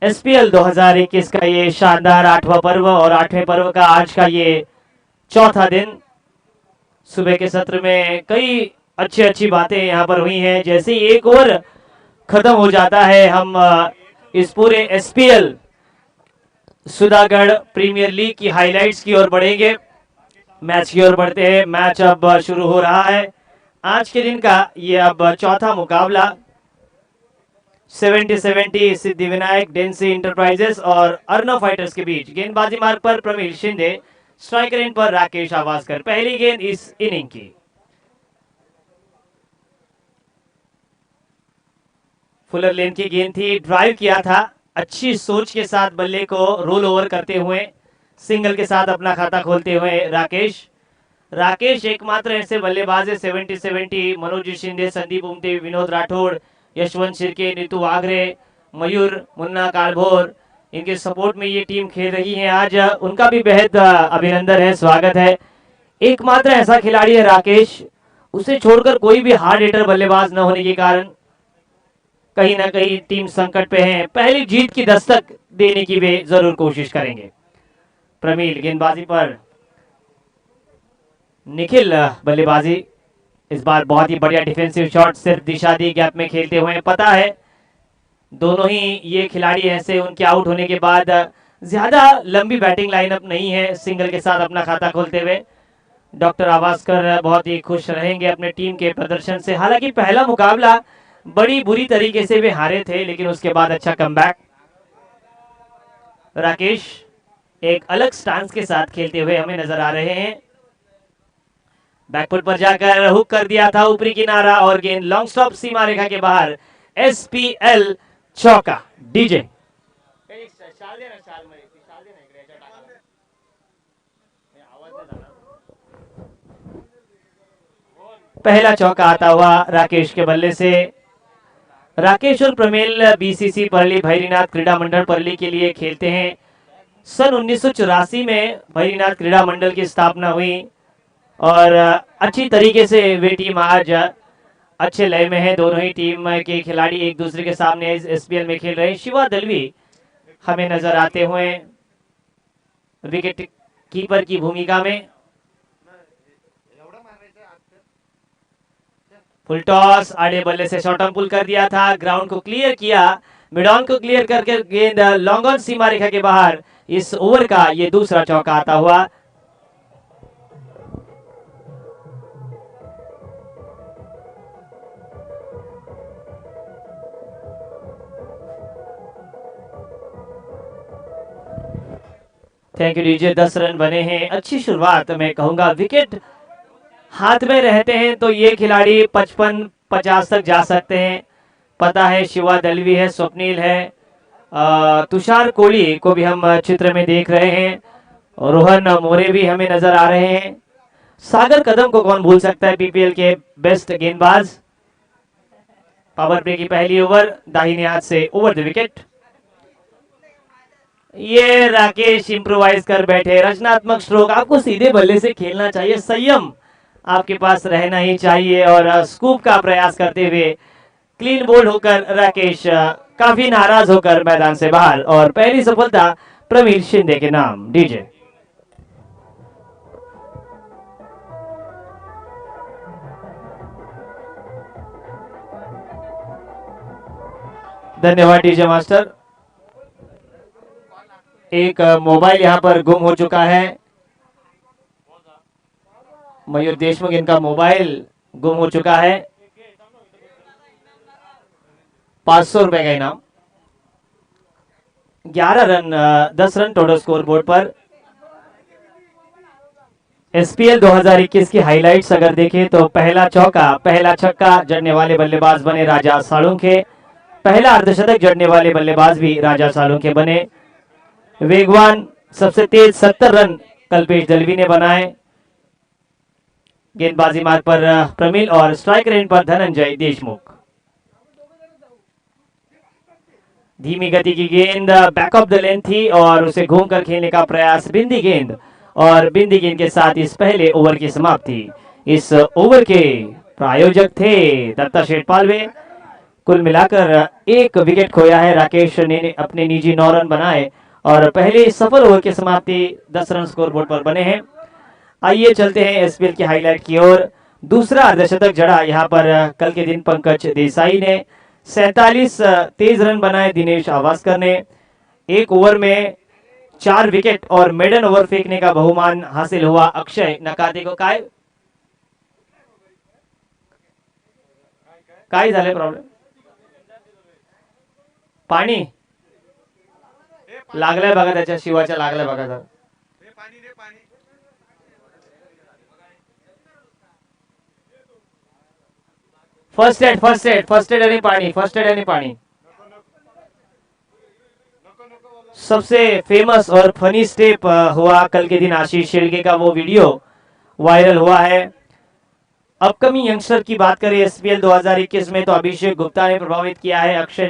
SPL 2021 का ये शानदार 8वां पर्व और 8वें पर्व का आज का ये चौथा दिन। सुबह के सत्र में कई अच्छी बातें यहाँ पर हुई हैं। जैसे ही एक ओवर खत्म हो जाता है, हम इस पूरे एसपीएल सुधागढ़ प्रीमियर लीग की हाइलाइट्स की ओर बढ़ेंगे। मैच की ओर बढ़ते हैं। मैच अब शुरू हो रहा है। आज के दिन का ये अब चौथा मुकाबला 70-70 सिद्धिविनायक डेंसी इंटरप्राइजेस और अर्नव फाइटर्स के बीच। गेंदबाजी मार्ग पर प्रमील शिंदे, स्ट्राइकर एंड पर राकेश आवासकर। पहली गेंद इस इनिंग की। फुलर लेन की गेंद थी, ड्राइव किया था अच्छी सोच के साथ बल्ले को रोल ओवर करते हुए, सिंगल के साथ अपना खाता खोलते हुए राकेश एकमात्र ऐसे बल्लेबाज है 70-70। मनोज शिंदे, संदीप उमटे, विनोद राठौड़, यशवंत शिर्के, नीतू आगरे, मयूर, मुन्ना कालभोर, इनके सपोर्ट में ये टीम खेल रही है। आज उनका भी बेहद अभिनंदन है, स्वागत है। एकमात्र ऐसा खिलाड़ी है राकेश, उसे छोड़कर कोई भी हार्ड हिटर बल्लेबाज न होने के कारण कहीं ना कहीं टीम संकट पे है। पहली जीत की दस्तक देने की वे जरूर कोशिश करेंगे। प्रमील गेंदबाजी पर, निखिल बल्लेबाजी। इस बार बहुत ही बढ़िया डिफेंसिव शॉट, सिर्फ दिशा दी गैप में खेलते हुए। पता है दोनों ही ये खिलाड़ी ऐसे उनके आउट होने के बाद ज्यादा लंबी बैटिंग लाइनअप नहीं है। सिंगल के साथ अपना खाता खोलते हुए डॉक्टर आवासकर बहुत ही खुश रहेंगे अपने टीम के प्रदर्शन से। हालांकि पहला मुकाबला बड़ी बुरी तरीके से वे हारे थे, लेकिन उसके बाद अच्छा कमबैक। राकेश एक अलग स्टांस के साथ खेलते हुए हमें नजर आ रहे हैं। बैकफुट पर जाकर हुक कर दिया था ऊपरी किनारा और गेंद लॉन्ग स्टॉप सीमा रेखा के बाहर। एसपीएल चौका। डीजे पहला चौका आता हुआ राकेश के बल्ले से। राकेश और प्रमेल बीसीसी परली भैरीनाथ क्रीड़ा मंडल परली के लिए खेलते हैं। सन 1984 में भैरीनाथ क्रीड़ा मंडल की स्थापना हुई और अच्छी तरीके से वे टीम आज अच्छे लय में है। दोनों ही टीम के खिलाड़ी एक दूसरे के सामने इस एसपीएल में खेल रहे हैं। शिवा दलवी हमें नजर आते हुए विकेट कीपर की भूमिका में। फुल टॉस, आड़े बल्ले से शॉर्ट ऑन पुल कर दिया था, ग्राउंड को क्लियर किया, मिड ऑन को क्लियर करके गेंद लॉन्ग ऑन सीमा रेखा के बाहर। इस ओवर का ये दूसरा चौका आता हुआ। Thank you DJ. 10 रन बने हैं, अच्छी शुरुआत मैं कहूंगा। विकेट हाथ में रहते हैं तो ये खिलाड़ी 55-50 तक जा सकते हैं। पता है शिवा दलवी है, स्वप्निल है, तुषार कोहली को भी हम चित्र में देख रहे हैं, रोहन मोरे भी हमें नजर आ रहे हैं। सागर कदम को कौन भूल सकता है, पीपीएल के बेस्ट गेंदबाज। पावर प्ले की पहली ओवर दाहिने हाथ से ओवर द विकेट। ये राकेश इंप्रोवाइज कर बैठे, रचनात्मक स्ट्रोक। आपको सीधे बल्ले से खेलना चाहिए, संयम आपके पास रहना ही चाहिए। और स्कूप का प्रयास करते हुए क्लीन बोल्ड होकर राकेश काफी नाराज होकर मैदान से बाहर। और पहली सफलता प्रमील शिंदे के नाम। डीजे धन्यवाद डीजे मास्टर। एक मोबाइल यहां पर गुम हो चुका है। मयूर देशमुख, इनका मोबाइल गुम हो चुका है। 500 रुपए का इनाम। 11 run 10 run total score board पर। एसपीएल 2021 की हाइलाइट्स अगर देखें तो पहला चौका, पहला छक्का जड़ने वाले बल्लेबाज बने राजा साळुंखे। पहला अर्धशतक जड़ने वाले बल्लेबाज भी राजा साळुंखे बने। वेगवान सबसे तेज 70 रन कल्पेश दलवी ने बनाए। गेंदबाजी मार्ग पर प्रमील और स्ट्राइकर एंड पर धनंजय देशमुख। धीमी गति की गेंद बैक ऑफ द लेंथ थी और उसे घूमकर खेलने का प्रयास। बिंदी गेंद, और बिंदी गेंद के साथ इस पहले ओवर की समाप्ति। इस ओवर के प्रायोजक थे दत्ता शेठ पालवे। कुल मिलाकर एक विकेट खोया है राकेश ने अपने निजी 9 रन बनाए और पहले सफल ओवर की समाप्ति 10 रन स्कोर बोर्ड पर बने हैं। आइए चलते हैं एसपीएल की हाईलाइट की ओर। दूसरा अर्धशतक जड़ा यहाँ पर कल के दिन पंकज देसाई ने 47 तेज रन बनाए दिनेश आवास्कर ने। एक ओवर में 4 विकेट और मेडन ओवर फेंकने का बहुमान हासिल हुआ अक्षय नकाते को। काय झाले प्रॉब्लेम? पाणी लागलंय बघा, त्याच्या शिवाच्या लागलंय बघा सर. फर्स्ट एड आणि पाणी. सबसे फेमस और फनी स्टेप हुआ कल के दिन आशीष शेलगे का, वो वीडियो वायरल हुआ है। अपकमिंग यंगस्टर की बात करें एसपीएल 2021 में तो अभिषेक गुप्ता ने प्रभावित किया है, अक्षय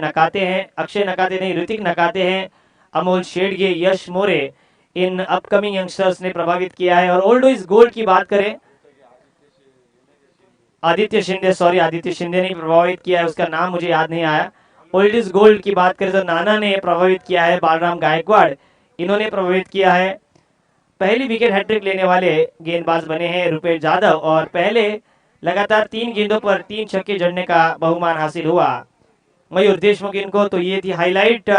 नकाते नहीं ऋतिक नकाते हैं, अमोल शेडगे, यश मोरे, इन अपकमिंग यंगस्टर्स ने प्रभावित किया है। और ओल्ड इज गोल्ड की बात करें, आदित्य शिंदे ने प्रभावित किया है, उसका नाम मुझे याद नहीं आया। ओल्ड इज गोल्ड की बात करें तो नाना ने प्रभावित किया है, बालराम गायकवाड़ इन्होंने प्रभावित किया है। पहली विकेट हैट्रिक लेने वाले गेंदबाज बने हैं रुपेश जाधव और पहले लगातार 3 गेंदों पर 3 छक्के जड़ने का बहुमान हासिल हुआ मयूर देशमुख इनको। तो ये थी हाईलाइट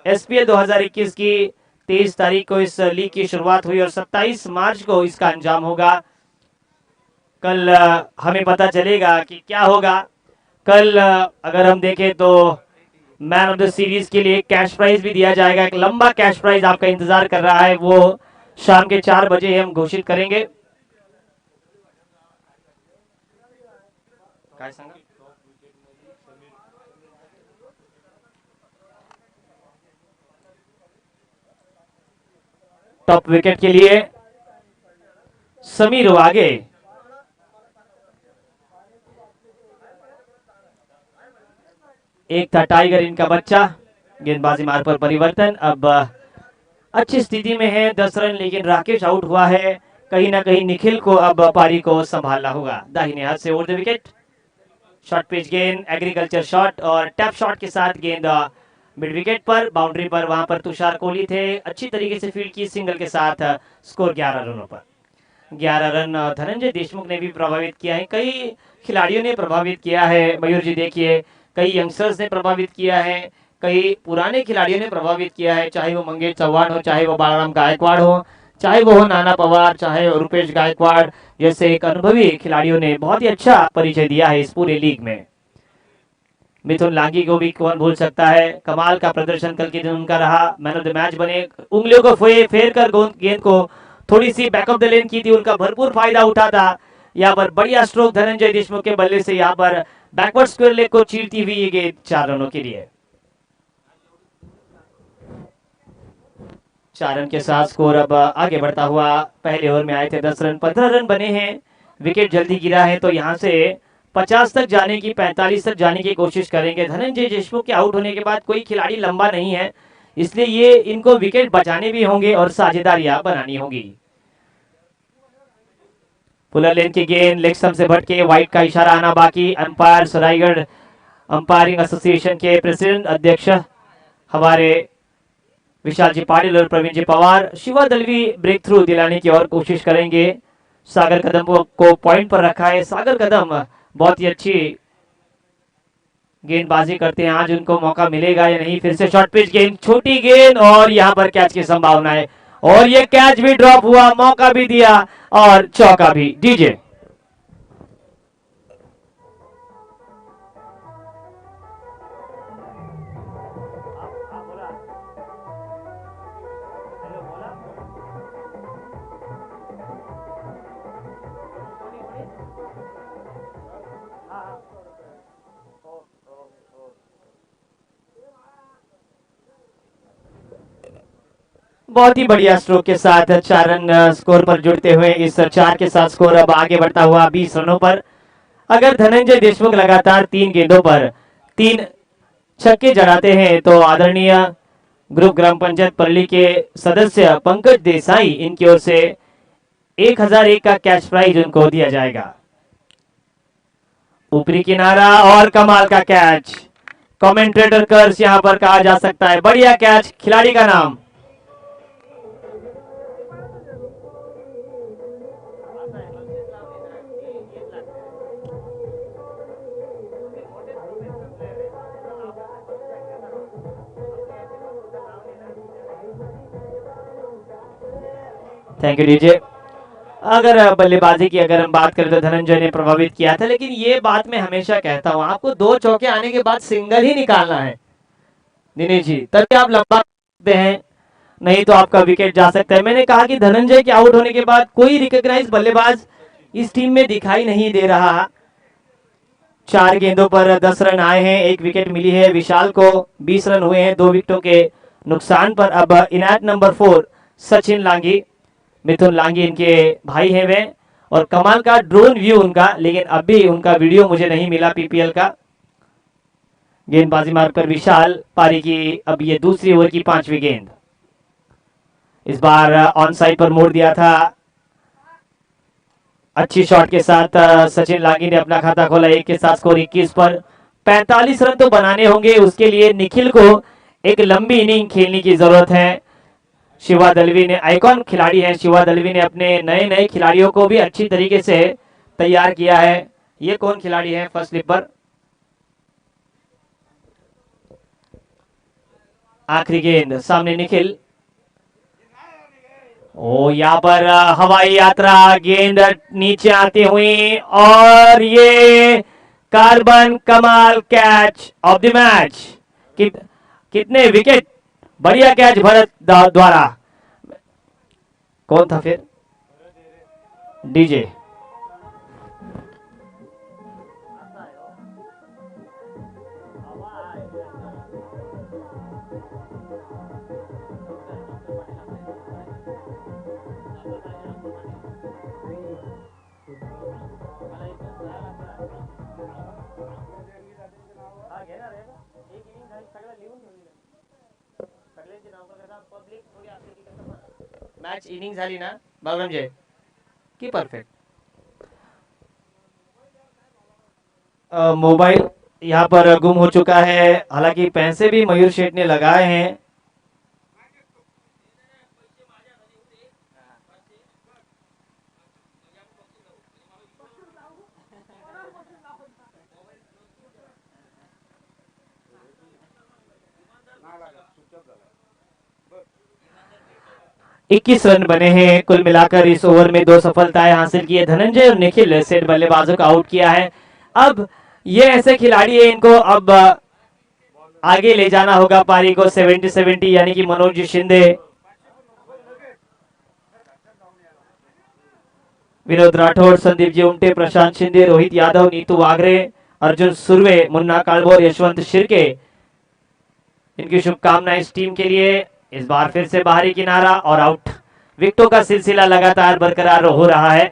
एसपीएल 2021 की। 23 तारीख को इस लीग की शुरुआत हुई और 27 मार्च को इसका अंजाम होगा। कल हमें पता चलेगा कि क्या होगा। कल अगर हम देखें तो मैन ऑफ द सीरीज के लिए कैश प्राइज भी दिया जाएगा, एक लंबा कैश प्राइज आपका इंतजार कर रहा है, वो शाम के 4 बजे हम घोषित करेंगे। काय सांगा? टॉप विकेट के लिए समीर वागे, एक था टाइगर इनका बच्चा। गेंदबाजी मार्ग पर परिवर्तन, अब अच्छी स्थिति में है 10 रन, लेकिन राकेश आउट हुआ है। कहीं ना कहीं निखिल को अब पारी को संभालना होगा। दाहिने हाथ से over the wicket, short pitch गेंद, एग्रीकल्चर शॉट और टैप शॉट के साथ गेंद मिड विकेट पर, बाउंड्री पर। वहां पर तुषार कोहली थे, अच्छी तरीके से फील्ड की, सिंगल के साथ स्कोर 11 रनों पर। 11 रन धनंजय देशमुख ने भी प्रभावित किया है, कई खिलाड़ियों ने प्रभावित किया है। मयूर जी देखिए, कई यंगस्टर्स ने प्रभावित किया है, कई पुराने खिलाड़ियों ने प्रभावित किया है, चाहे वो मंगेश चौहान हो, चाहे वो बालराम गायकवाड़ हो, चाहे वो हो नाना पवार, चाहे रुपेश गायकवाड़ जैसे एक अनुभवी खिलाड़ियों ने बहुत ही अच्छा परिचय दिया है इस पूरे लीग में। मिथुन लांगी को भी कौन भूल सकता है, कमाल का प्रदर्शन कल के दिन उनका रहा, मैन ऑफ द मैच बने। उंगलियों को फेर कर गेंद को थोड़ी सी बैक ऑफ द लेन की थी, उनका भरपूर फायदा उठा था। यहाँ पर बढ़िया स्ट्रोक धनंजय देशमुख के बल्ले से, यहाँ पर बैकवर्ड स्क्वायर लेग को चीरती हुई ये गेंद 4 रनों के लिए। 4 रन के साथ स्कोर अब आगे बढ़ता हुआ। पहले ओवर में आए थे 10 रन, 15 रन बने हैं, विकेट जल्दी गिरा है तो यहाँ से 50 तक जाने की, 45 तक जाने की कोशिश करेंगे। धनंजय देशमुख के आउट होने के बाद कोई खिलाड़ी लंबा नहीं है, इसलिए ये इनको विकेट बचाने भी होंगे और साझेदारियां बनानी होगी। पुलर लेन की गेंद लेग स्टंप से भटके, वाइट का इशारा आना बाकी। अंपायर रायगढ़ अंपायरिंग एसोसिएशन के प्रेसिडेंट अध्यक्ष हमारे विशाल जी पाटिल और प्रवीण जी पवार शिवा दलवी ब्रेक थ्रू दिलाने की और कोशिश करेंगे। सागर कदम को पॉइंट पर रखा है, सागर कदम बहुत ही अच्छी गेंदबाजी करते हैं, आज उनको मौका मिलेगा या नहीं। फिर से शॉर्ट पिच गेंद, छोटी गेंद और यहां पर कैच की संभावना है और ये कैच भी ड्रॉप हुआ, मौका भी दिया और चौका भी। डीजे बहुत ही बढ़िया स्ट्रोक के साथ 4 रन स्कोर पर जुड़ते हुए इस 4 के साथ स्कोर अब आगे बढ़ता हुआ 20 रनों पर। अगर धनंजय देशमुख लगातार 3 गेंदों पर 3 छक्के जड़ाते हैं तो आदरणीय ग्रुप ग्राम पंचायत परली के सदस्य पंकज देसाई इनकी ओर से 1001 का कैश प्राइज उनको दिया जाएगा। ऊपरी किनारा और कमाल का कैच। कमेंटेटर कर्स यहां पर कहा जा सकता है। बढ़िया कैच। खिलाड़ी का नाम? Thank you DJ. अगर बल्लेबाजी की अगर हम बात करें तो धनंजय ने प्रभावित किया था, लेकिन ये बात मैं हमेशा कहता हूं, आपको 2 चौके आने के बाद सिंगल ही निकालना है दिनेश जी, तभी आप लंबा सकते हैं, नहीं तो आपका विकेट जा सकता है। मैंने कहा कि धनंजय के आउट होने के बाद कोई रिकॉग्नाइज बल्लेबाज इस टीम में दिखाई नहीं दे रहा। 4 गेंदों पर 10 रन आए हैं, 1 विकेट मिली है। विशाल को 20 रन हुए हैं 2 विकेटों के नुकसान पर। अब इनायत नंबर 4 सचिन लांगी, मिथुन लांगी इनके भाई हैं वे, और कमाल का ड्रोन व्यू उनका, लेकिन अभी उनका वीडियो मुझे नहीं मिला पीपीएल का। गेंदबाजी मार्ग पर विशाल, पारी की अब ये दूसरी ओवर की 5वीं गेंद। इस बार ऑन साइड पर मोड़ दिया था। अच्छी शॉट के साथ सचिन लांगी ने अपना खाता खोला। 1 के साथ स्कोर 21 पर। 45 रन तो बनाने होंगे, उसके लिए निखिल को एक लंबी इनिंग खेलने की जरूरत है। शिवा दलवी ने, आइकॉन खिलाड़ी हैं शिवा दलवी ने, अपने नए नए खिलाड़ियों को भी अच्छी तरीके से तैयार किया है। ये कौन खिलाड़ी है फर्स्ट स्लिप पर? आखिरी गेंद, सामने निखिल। ओ यहाँ पर हवाई यात्रा, गेंद नीचे आती हुई, और ये कार्बन कमाल कैच ऑफ द मैच। कितने विकेट, बढ़िया कैच भरत द्वारा। कौन था फिर? डीजे। मॅच इनिंग झाली ना बाबरामजी की परफेक्ट। मोबाइल यहाँ पर गुम हो चुका है, हालांकि पैसे भी मयूर शेठ ने लगाए हैं। इक्कीस रन बने हैं कुल मिलाकर। इस ओवर में 2 सफलताएं हासिल की है धनंजय और निखिल सेठ बल्लेबाजों को आउट किया है। अब ये ऐसे खिलाड़ी है, इनको अब आगे ले जाना होगा पारी को 70-70, यानी कि मनोज शिंदे, विनोद राठौड़, संदीप जी उमटे, प्रशांत शिंदे, रोहित यादव, नीतू वाघरे, अर्जुन सुरवे, मुन्ना कालभोर, यशवंत शिर्के, इनकी शुभकामनाएं इस टीम के लिए। इस बार फिर से बाहरी किनारा और आउट। विकेटों का सिलसिला लगातार बरकरार हो रहा है।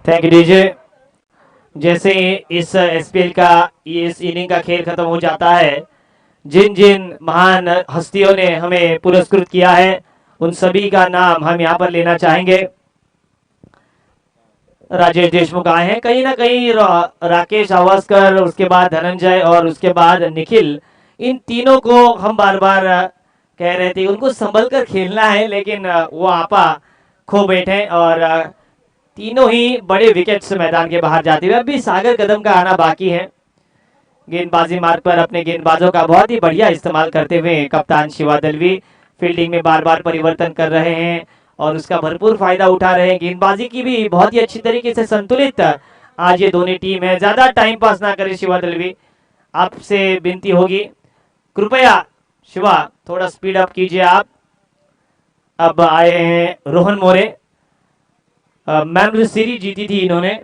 Thank you DJ. जैसे इस एसपीएल का, इस इनिंग का खेल खत्म हो जाता है, जिन जिन महान हस्तियों ने हमें पुरस्कृत किया है उन सभी का नाम हम यहाँ पर लेना चाहेंगे। राजेश देशमुख आए हैं, कहीं ना कहीं राकेश आवास्कर, उसके बाद धनंजय और उसके बाद निखिल, इन तीनों को हम बार बार कह रहे थे उनको संभल कर खेलना है, लेकिन वो आपा खो बैठे और तीनों ही बड़े विकेट्स मैदान के बाहर जाते हुए। अभी सागर कदम का आना बाकी है। गेंदबाजी मार्ग पर अपने गेंदबाजों का बहुत ही बढ़िया इस्तेमाल करते हुए कप्तान शिवा दलवी फील्डिंग में बार बार परिवर्तन कर रहे हैं और उसका भरपूर फायदा उठा रहे हैं। गेंदबाजी की भी बहुत ही अच्छी तरीके से संतुलित आज ये दोनों टीम है। ज्यादा टाइम पास ना करें शिवा दलवी, आपसे विनती होगी, कृपया शिवा थोड़ा स्पीड अप कीजिए आप। अब आए हैं रोहन मोरे, मैन ऑफ द सीरीज जीती थी इन्होंने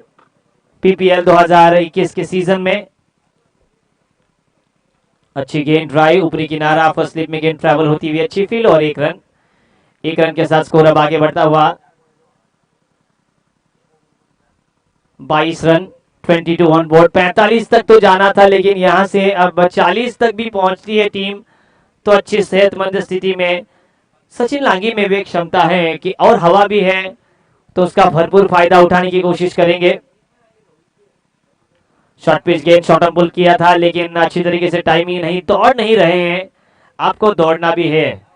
पीपीएल 2021 के सीजन में। अच्छी गेंद ड्राइव, ऊपरी किनारा, फर्स्ट स्लिप में गेंद ट्रैवल होती हुई अच्छी फील्ड और 1 रन। 1 रन के साथ स्कोर अब आगे बढ़ता हुआ 22 रन। 22 on board. 45 तक तो जाना था, लेकिन यहां से अब 40 तक भी पहुंचती है टीम तो अच्छी सेहतमंद स्थिति में सचिन लांगी में भी क्षमता है कि और हवा भी है तो उसका भरपूर फायदा उठाने की कोशिश करेंगे। शॉर्ट पिच गेंद शॉर्ट ऑन पुल किया था, लेकिन अच्छी तरीके से टाइमिंग नहीं, दौड़ नहीं रहे हैं। आपको दौड़ना भी है,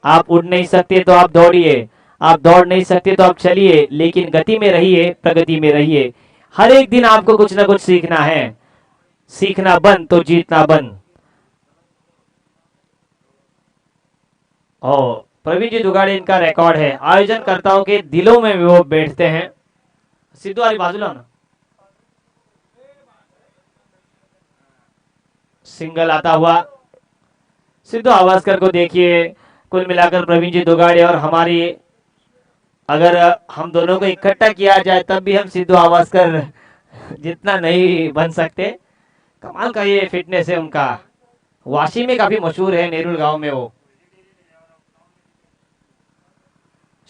आप उड़ नहीं सकते तो आप दौड़िए, आप दौड़ नहीं सकते तो आप चलिए, लेकिन गति में रहिए, प्रगति में रहिए। हर एक दिन आपको कुछ ना कुछ सीखना है, सीखना बंद तो जीतना बंद। और प्रवीण जी दुगाड़े इनका रिकॉर्ड है, आयोजनकर्ताओं के दिलों में वो बैठते हैं। सिद्धू वाली बाजूला ना, सिंगल आता हुआ। सिद्धू आवास्कर को देखिए, कुल मिलाकर प्रवीण जी दुगाड़े और हमारी, अगर हम दोनों को इकट्ठा किया जाए तब भी हम सिद्धू आवास्कर जितना नहीं बन सकते। कमाल का ये फिटनेस है उनका, वाशी में काफी मशहूर है, नेरुल गांव में वो।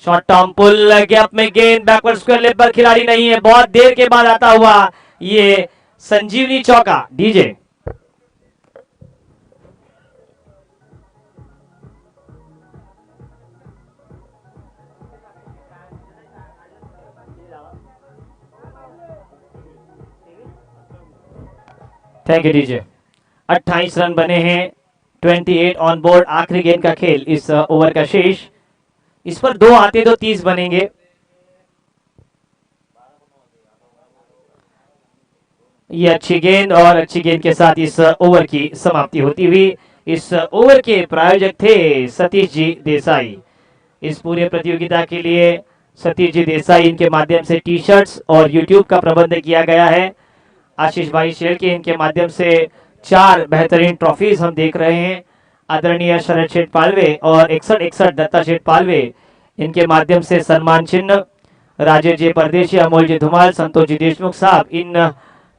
शॉर्ट टर्म पुल, गैप में गेंद, बैकवर्ड स्क्वायर लेग पर खिलाड़ी नहीं है, बहुत देर के बाद आता हुआ ये संजीवनी चौका। DJ thank you DJ. 28 run बने हैं, 28 ऑन बोर्ड। आखिरी गेंद का खेल इस ओवर का शेष, इस पर 2 आते तो 30 बनेंगे। ये अच्छी गेंद, और अच्छी गेंद के साथ इस ओवर की समाप्ति होती हुई। इस ओवर के प्रायोजक थे सतीश जी देसाई। इस पूरे प्रतियोगिता के लिए सतीश जी देसाई, इनके माध्यम से टी शर्ट्स और यूट्यूब का प्रबंध किया गया है। आशीष भाई शेड़के, इनके माध्यम से 4 बेहतरीन ट्रॉफीज हम देख रहे हैं। आदरणीय शरद शेठ पालवे और 6161 दत्ता शेठ पालवे, इनके माध्यम से सम्मान चिन्ह। राजेश जी परदेशी, अमोल जी धुमाल, संतोष जी देशमुख साहब, इन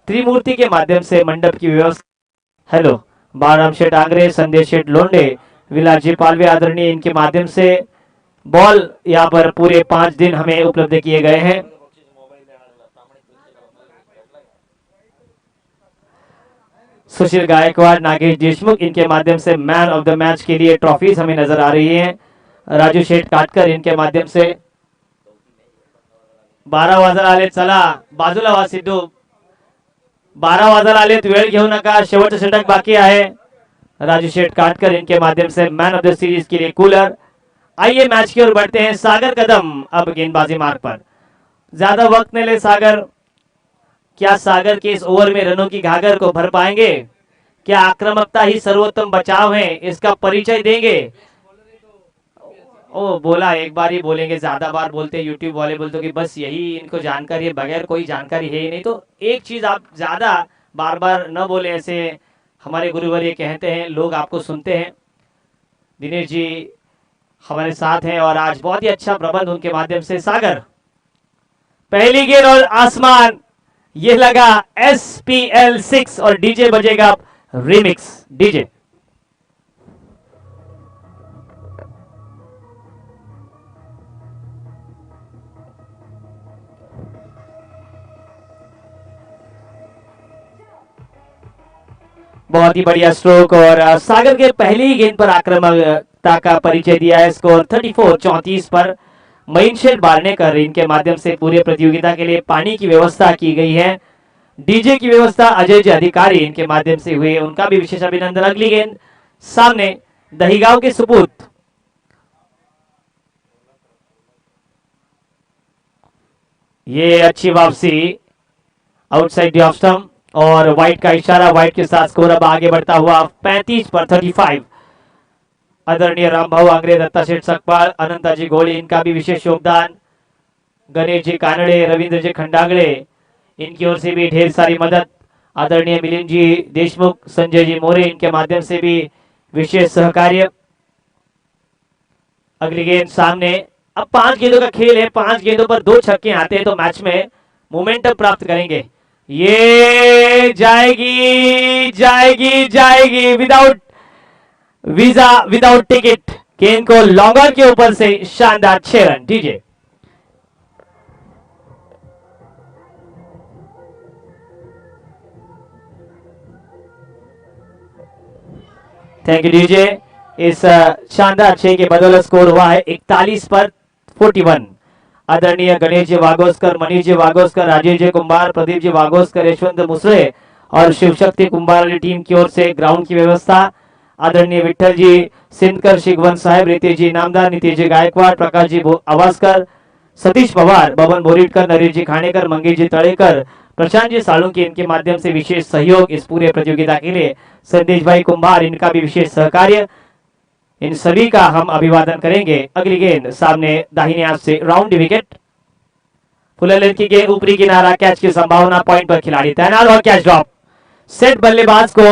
त्रिमूर्ति के माध्यम से मंडप की व्यवस्था। हेलो बाराम शेठ आंग्रे, संदेश शेठ लोंडे, विलास जी पालवे आदरणीय, इनके माध्यम से बॉल यहाँ पर पूरे 5 दिन हमें उपलब्ध किए गए हैं। सुशील गायकवाड़, नागेश देशमुख, इनके माध्यम से मैन ऑफ द मैच के लिए ट्रॉफीज हमें नजर आ रही हैं। राजू शेठ काटकर, इनके माध्यम से 12 वाजत आले, चला बाजूला वा सिद्धू, 12 वाजत आलेत, वेळ घेऊ नका, शेवटचं षटक बाकी है। राजू शेठ काटकर, इनके माध्यम से मैन ऑफ द सीरीज के लिए कूलर। आइए मैच की ओर बढ़ते हैं। सागर कदम अब गेंदबाजी मार्ग पर, ज्यादा वक्त न ले सागर। क्या सागर के इस ओवर में रनों की घाघर को भर पाएंगे? क्या आक्रामकता ही सर्वोत्तम बचाव है, इसका परिचय देंगे? ओ बोला, एक बार ही बोलेंगे, ज्यादा बार बोलते यूट्यूब वाले बोलते कि बस यही इनको जानकारी है, बगैर कोई जानकारी है ही नहीं। तो एक चीज आप ज्यादा बार बार न बोले, ऐसे हमारे गुरुवर ये कहते हैं, लोग आपको सुनते हैं। दिनेश जी हमारे साथ हैं और आज बहुत ही अच्छा प्रबंध उनके माध्यम से। सागर पहली गेंद और आसमान, ये लगा SPL 6 और डीजे बजेगा रिमिक्स। डीजे बहुत ही बढ़िया स्ट्रोक, और सागर के पहली ही गेंद पर आक्रामकता का परिचय दिया है। स्कोर 34-34 पर। मईन शेठ बारनेकर, इनके माध्यम से पूरे प्रतियोगिता के लिए पानी की व्यवस्था की गई है। डीजे की व्यवस्था अजय जी अधिकारी, इनके माध्यम से हुए, उनका भी विशेष अभिनंदन। अगली गेंद सामने दहीगांव के सुपूत, ये अच्छी वापसी आउटसाइड द ऑफ स्टंप, और व्हाइट का इशारा, व्हाइट के साथ स्कोर अब आगे बढ़ता हुआ 35 पर 35। आदरणीय रामभाऊ आंग्रे, दत्ता शेठ सकपाल, अनंता जी घोड़ी, इनका भी विशेष योगदान। गणेश जी कानड़े, रविंद्र जी खंडागड़े, इनकी ओर से भी ढेर सारी मदद। आदरणीय मिलिंद जी देशमुख, संजय जी मोरे, इनके माध्यम से भी विशेष सहकार्य। अगली गेंद सामने, अब 5 गेंदों का खेल है, 5 गेंदों पर 2 छक्के आते हैं तो मैच में मोमेंटम प्राप्त करेंगे। ये जाएगी जाएगी जाएगी, विदाउट वीजा, विदाउट टिकट, गेंद को लॉन्गर के ऊपर से शानदार 6 run. DJ thank you DJ. इस शानदार 6 के बदौलत स्कोर हुआ है 41 पर 41। आदरणीय गणेश जी वागोस्कर, मनीष जी वागोस्कर, राजेश जी कुंभार, प्रदीप जी वागोस्कर, यशवंत मुसरे और शिव शक्ति कुंभार वाली टीम की ओर से ग्राउंड की व्यवस्था आदरणीय विठल जी सिंधकर, शिगवन साहेब, रितेश जी इनामदार, नीतीश जी गायकवाड़, प्रकाश जी आवासकर, सतीश पवार, बबन बोरीटकर, नरेश जी खानेकर, मंगेश जी तड़ेकर, प्रशांत जी सालुंकी, इनके माध्यम से विशेष सहयोग इस पूरे प्रतियोगिता के लिए। संदेश भाई कुंभार, इनका भी विशेष सहकार्य। इन सभी का हम अभिवादन करेंगे। अगली गेंद सामने दाहिने हाथ से राउंड विकेट। फुल लेंथ की गेंद ऊपरी किनारा, कैच की संभावना, पॉइंट पर खिलाड़ी तैनात और कैच ड्रॉप। सेट बल्लेबाज को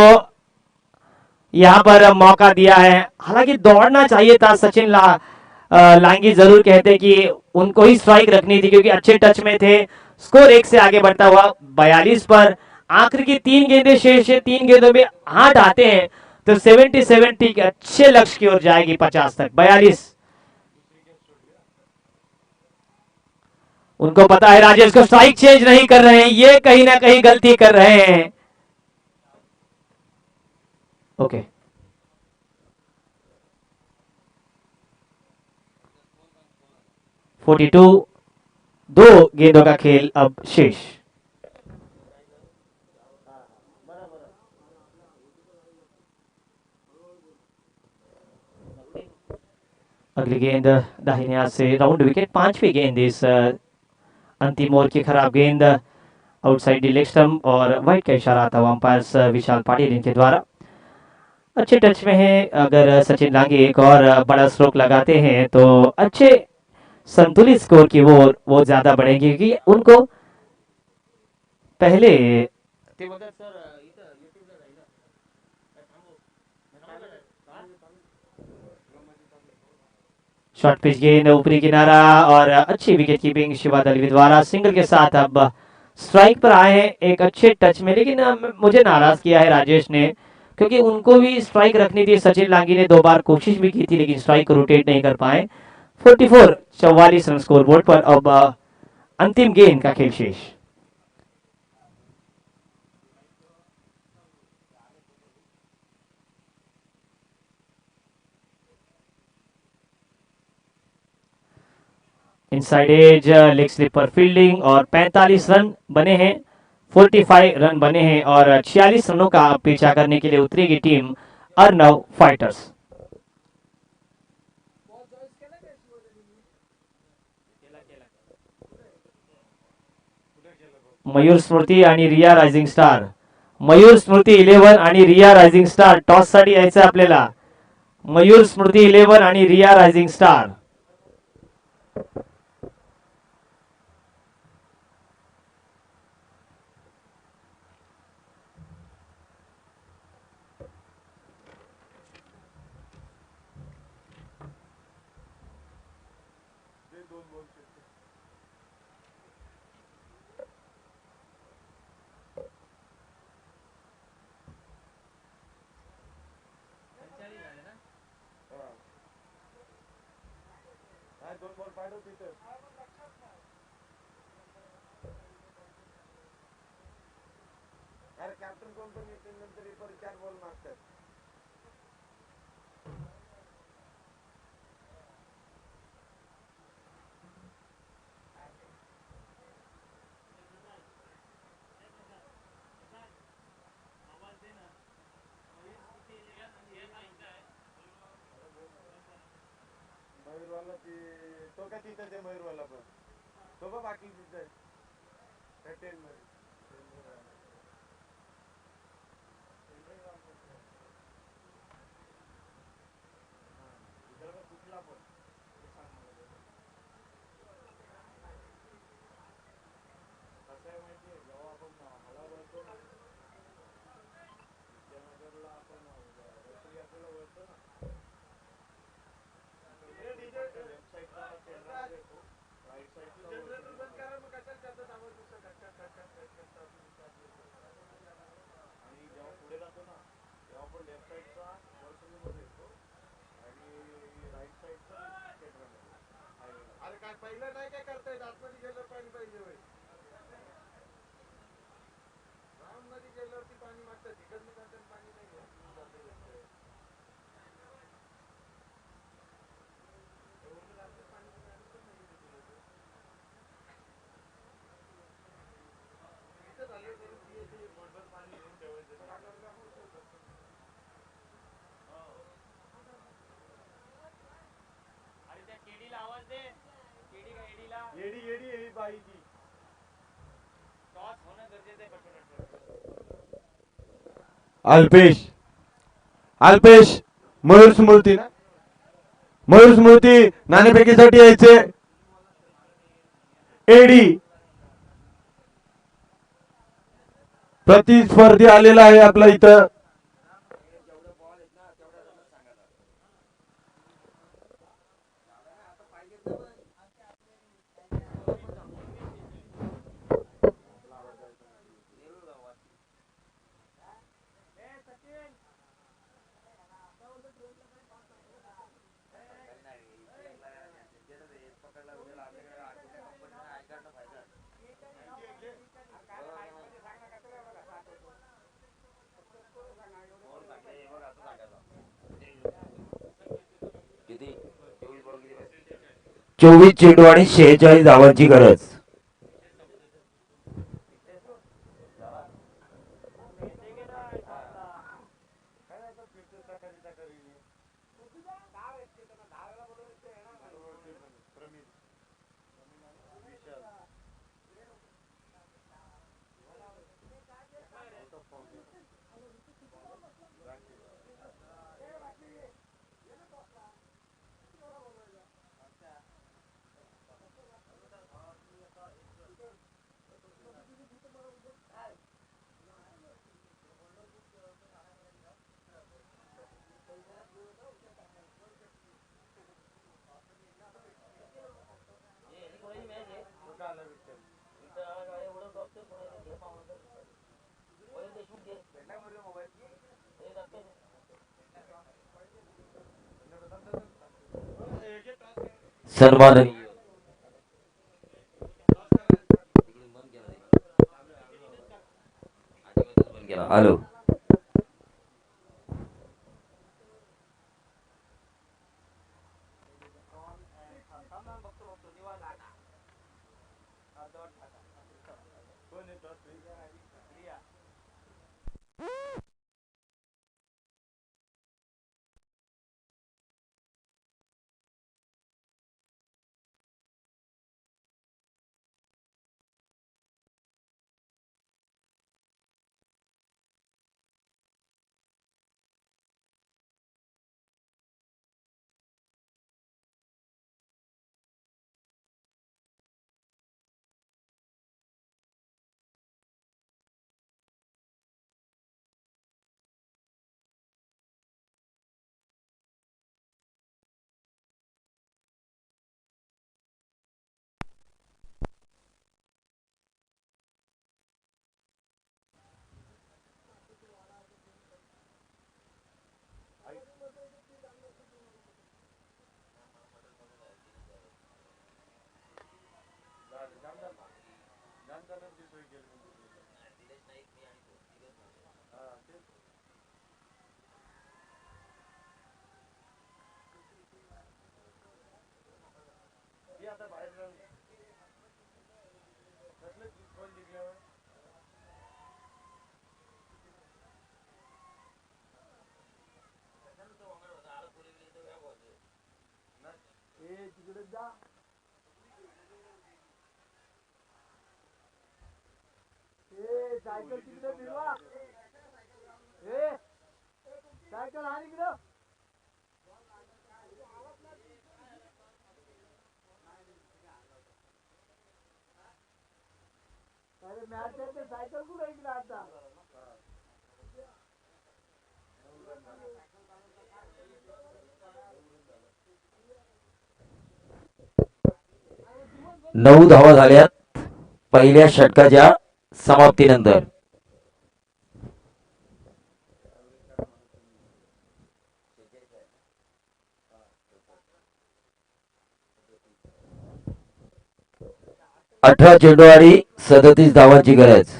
यहां पर मौका दिया है, हालांकि दौड़ना चाहिए था। सचिन लांगी जरूर कहते कि उनको ही स्ट्राइक रखनी थी क्योंकि अच्छे टच में थे। स्कोर 1 से आगे बढ़ता हुआ 42 पर। आखिर की 3 गेंदें शेष है, 3 गेंदों में 8 आते हैं तो 77 ठीक अच्छे लक्ष्य की ओर जाएगी 50 तक। 42 उनको पता है राजेश को स्ट्राइक चेंज नहीं कर रहे हैं, ये कहीं ना कहीं गलती कर रहे हैं। ओके 42, 2 गेंदों का खेल अब शेष। अगली गेंद दाहिने हाथ से राउंड विकेट, 5वीं गेंद इस अंतिम ओवर की। खराब गेंद आउटसाइड दी लेग स्टंप और वाइड का इशारा आता हुआ अंपायर विशाल पाटिल इनके द्वारा। अच्छे टच में है। अगर सचिन लांगे एक और बड़ा स्ट्रोक लगाते हैं तो अच्छे संतुलित स्कोर की वो ज्यादा बढ़ेंगे क्योंकि उनको पहले शॉर्ट पिच गेंद ऊपरी किनारा और अच्छी विकेट कीपिंग शिवा दलवी द्वारा। सिंगल के साथ अब स्ट्राइक पर आए हैं एक अच्छे टच में, लेकिन मुझे नाराज किया है राजेश ने क्योंकि उनको भी स्ट्राइक रखनी थी। सचिन लांगी ने 2 बार कोशिश भी की थी लेकिन स्ट्राइक को रोटेट नहीं कर पाए। 44 44 रन स्कोर बोर्ड पर। अब अंतिम गेंद का खेल शेष। इनसाइड एज लेग स्लिप पर फील्डिंग और 45 रन बने हैं। 45 रन बने हैं और 46 रनों का पीछा करने के लिए उतरेगी टीम अर्नव फाइटर्स। मयूर स्मृती आणि रिया रायझिंग स्टार, मयूर स्मृती 11 आणि रिया रायझिंग स्टार टॉस साठी यायचं आपल्याला। मयूर स्मृती 11 आणि रिया रायझिंग स्टार। अल्पेश अल्पेश मयूर स्मृती ना मयूर स्मृती नाणेफेकीसाठी यायचे एडी प्रतिस्पर्धी आलेला आहे आपला इथं किती 24 चेंडू आणि 46 धावांची गरज. सन्माननीय हॅलो सायकल तिकडे फिरवा सायकल हा इकडं अरे मॅच सायकल कुठे इकडे आता 9 धावा झाल्यात पहिल्या षटकाच्या समाप्तीनंतर. 18 चेंडू आणि 37 धावांची गरज.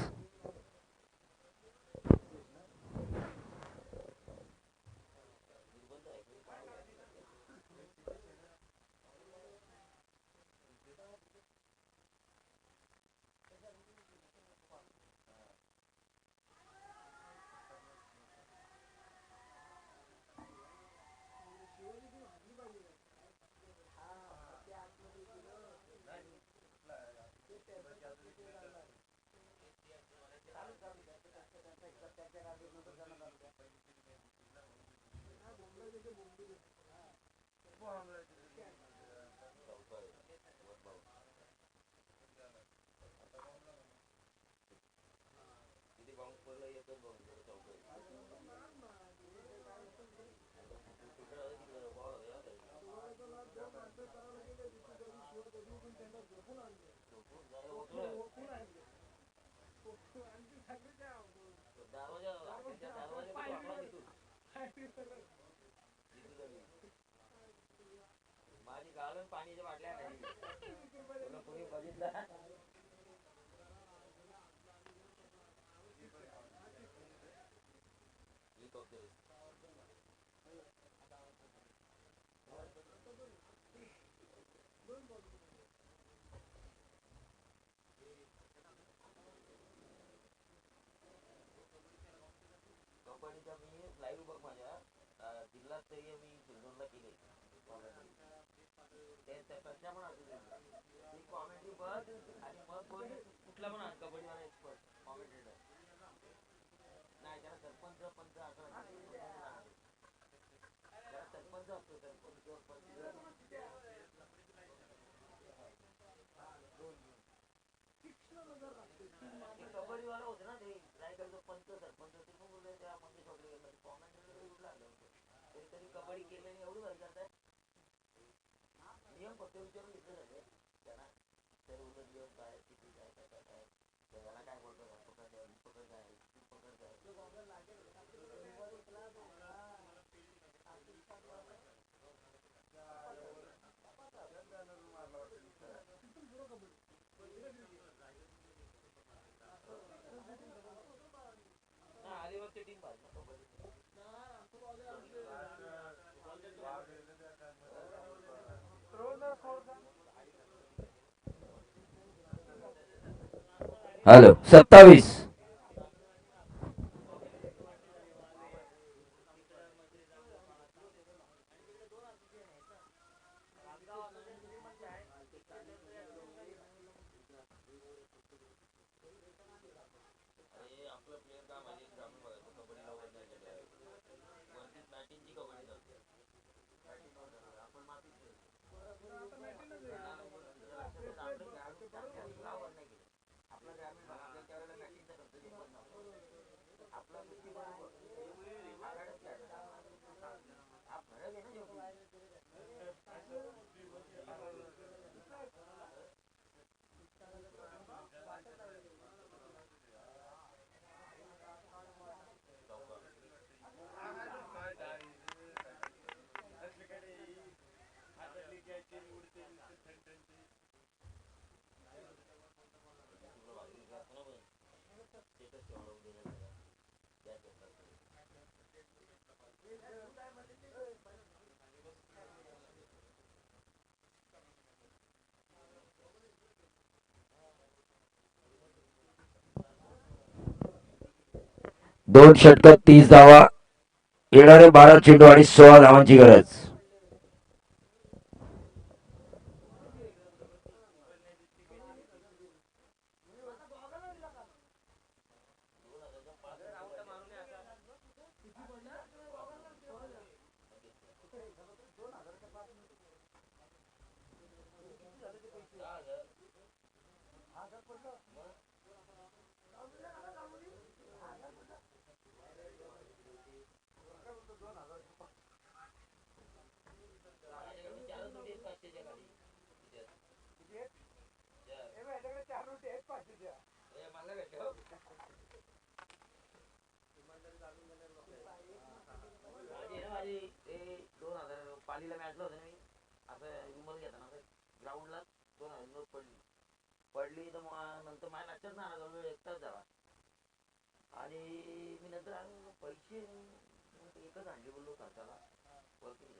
कबड्डीचा मी लाईव्ह बघ माझ्या जिल्हास्तरीय मी सिल्लोडला केले त्याच्या पण असू कॉमेंट्री बघ आणि मग बोल कुठला पण कबड्डी वाला एक्सपर्ट कॉमेंटेटर नाही त्याला सरपंच पंच असं त्याला सरपंच असतो सरपंच कबड्डी वाला होते ना ते रायगडचं पंच सरपंच ते पण बोलले त्या मंगेश वगैरे कॉमेंटेटर लागलं होतं तरी कबड्डी केल्याने एवढी भारी करताय नियम फक्त विचारून घेतले जाते त्यांना तर उलट नियम काय किती काय काय काय त्याला काय बोलतो पकड काय पकड काय पकड काय आदिवासी टीम पाहिजे ना कबड्डी हॅलो 27 2 षटक 30 धावा येणारे 12 चेंडू आणि 16 धावांची गरज पालीला मॅचला होतं मी असं विमल घेताना ग्राउंडला 2000 पडली तर नंतर माझ्या लक्षात नाही आला जवळ 1 तास झाला आणि मी नंतर पैसे एकच आणले बोललो खर्चाला वरती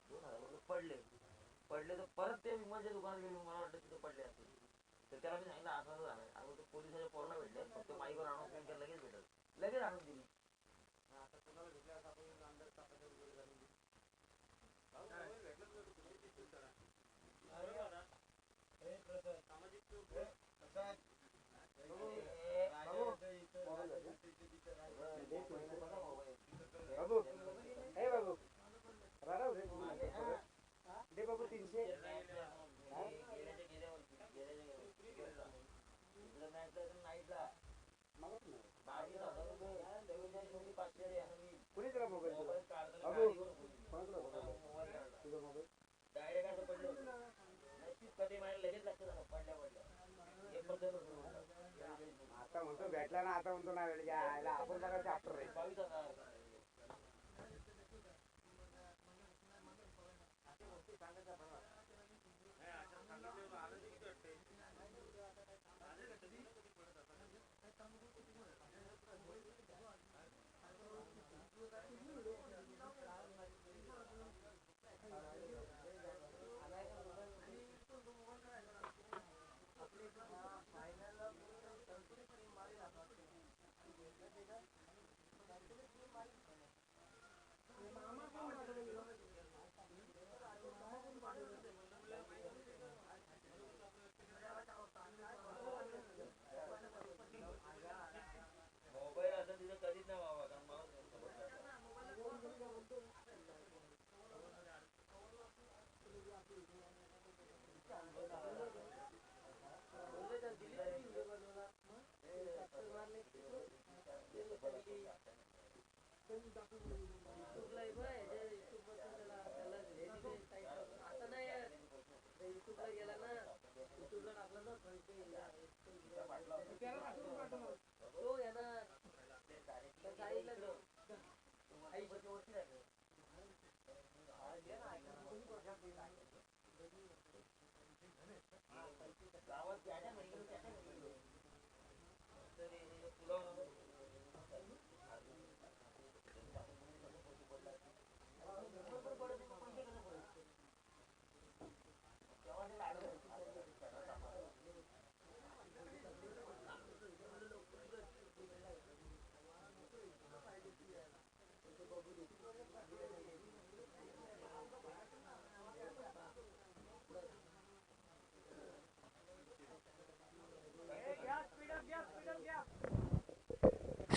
2000 पडले तर परत ते विमलच्या दुकानात गेलो मला वाटतं तिथे पडले असते तर त्याला मी सांगितलं असं झालं आणि तो पोलिसाच्या पोरला भेटले फक्त माईकवर अनाउन्समेंट केलं लगेच भेटल लगेच आणून दिली नाईटला 22,000 रुपये 44,500 रे. कुणी दिला मोबाईल तुला? मोबाईल काढताना अबो, गाडीवर कोणाकडे होता मोबाईल काढला. तुझा मोबाईल? डायरेक्ट असं पडलं नाही ती कधी माझ्या लगेच लक्षात आलं पडल्या पडल्या एक पद्धत आता म्हणतो भेटला ना, आता म्हणतो ना भेटला. यायला आपण बघा चॅप्टर रे. 22,000. मोबाईल असं तिथं कधीच नाही व्हावा कारण मला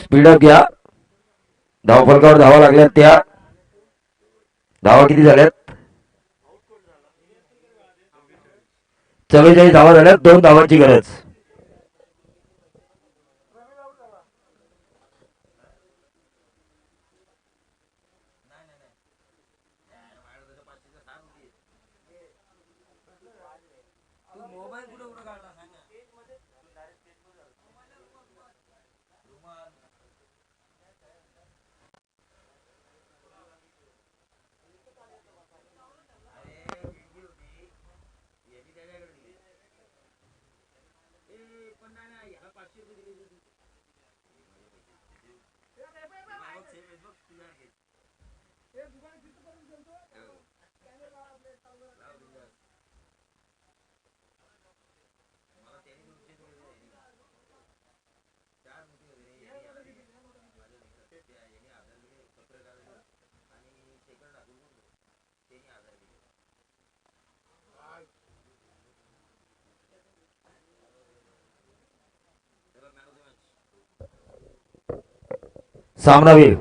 स्पीडअप घ्या. धावफलकावर धावा लागल्यात त्या. धावा किती झाल्यात? 44 धावा झाल्यात. 2 धावांची गरज. तू मोबाईल कुठे कुठे काढला सांग ना. पण नाही ह्याला 500 रुपये दिले होते. मला त्यांनी 200 दिले. 4 मुठी होते रे. याने 1000 दिले पत्रकार आणि सेकंड टाकून त्यांनी 1000 दिले. सामनावीर.